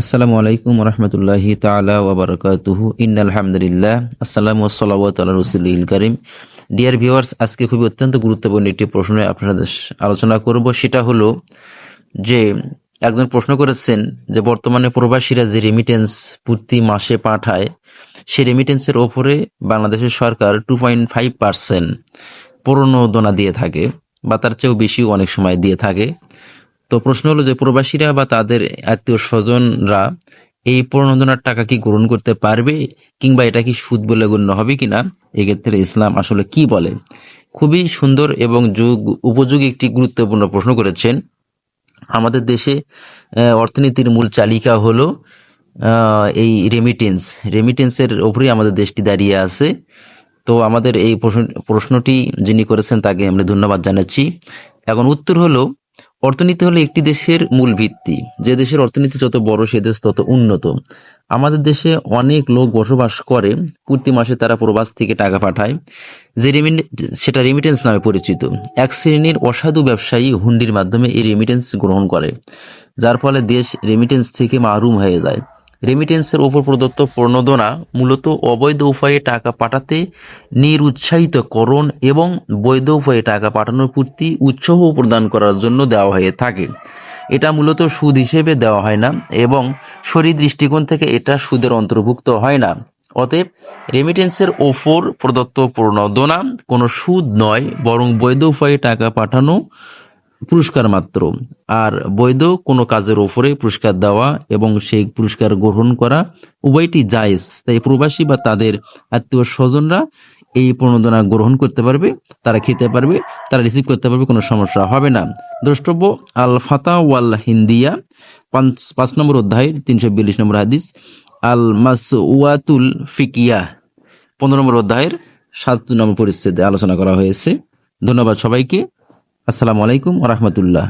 আসসালামু আলাইকুম রহমতুল্লাহি তাআলা ওয়া বারাকাতুহু। ইন্নাল হামদুলিল্লাহ, আসসালামু ওয়াসসালাতু আলা রাসূলিল কারীম। ডিয়ার ভিউয়ার্স, আজকে খুবই অত্যন্ত গুরুত্বপূর্ণ একটি প্রশ্ন আপনাদের আলোচনা করব। সেটা হলো যে একজন প্রশ্ন করেছেন যে বর্তমানে প্রবাসীরা যে রেমিটেন্স প্রতি মাসে পাঠায়, সেই রেমিটেন্সের ওপরে বাংলাদেশের সরকার 2.5% প্রণোদনা দিয়ে থাকে, বা তার চেয়েও বেশি অনেক সময় দিয়ে থাকে। তো প্রশ্ন হলো যে প্রবাসীরা বা তাদের আত্মীয় স্বজনরা এই প্রণোদনার টাকা কি গ্রহণ করতে পারবে, কিংবা এটা কি সুদ বলে গণ্য হবে কিনা, এক্ষেত্রে ইসলাম আসলে কি বলে। খুবই সুন্দর এবং উপযোগী একটি গুরুত্বপূর্ণ প্রশ্ন করেছেন। আমাদের দেশে অর্থনীতির মূল চালিকা হলো এই রেমিটেন্সের উপরেই আমাদের দেশটি দাঁড়িয়ে আছে। তো আমাদের এই প্রশ্নটি যিনি করেছেন তাকে আমরা ধন্যবাদ জানাচ্ছি। এখন উত্তর হলো, অর্থনীতি হলো একটি দেশের মূল ভিত্তি। যে দেশের অর্থনীতি যত বড়, সে দেশ তত উন্নত। আমাদের দেশে অনেক লোক বসবাস করে, প্রতি মাসে তারা প্রবাস থেকে টাকা পাঠায়, যে সেটা রেমিটেন্স নামে পরিচিত। এক শ্রেণীর অসাধু ব্যবসায়ী হুন্ডির মাধ্যমে এই রেমিটেন্স গ্রহণ করে, যার ফলে দেশ রেমিটেন্স থেকে মাহরুম হয়ে যায়। রেমিটেন্সের ওপর প্রদত্ত প্রণোদনা মূলত অবৈধ উপায়ে টাকা পাঠাতে নিরুৎসাহিতকরণ এবং বৈধ উপায়ে টাকা পাঠানোর প্রতি উৎসাহ প্রদান করার জন্য দেওয়া হয়ে থাকে। এটা মূলত সুদ হিসেবে দেওয়া হয় না, এবং শরীর দৃষ্টিকোণ থেকে এটা সুদের অন্তর্ভুক্ত হয় না। অতএব রেমিটেন্সের ওপর প্রদত্ত প্রণোদনা কোনো সুদ নয়, বরং বৈধ উপায়ে টাকা পাঠানো পুরস্কার মাত্র। আর বৈধ কোনো কাজের ওপরে পুরস্কার দেওয়া এবং সেই পুরস্কার গ্রহণ করা উভয়টি জায়েজ। তাই প্রবাসী বা তাদের আত্মীয় স্বজনরা এই প্রণোদনা গ্রহণ করতে পারবে, তারা খেতে পারবে, তারা রিসিভ করতে পারবে, কোনো সমস্যা হবে না। দ্রষ্টব্য আল ফাতা ওয়াল হিন্দিয়া, 5 নম্বর অধ্যায় 342 নম্বর হাদিস, আল মাসউয়াতুল ফিকিয়া 15 নম্বর অধ্যায়ের 7 নম্বর পরিচ্ছেদে আলোচনা করা হয়েছে। ধন্যবাদ সবাইকে। আসসালামু আলাইকুম ওয়া রাহমাতুল্লাহ।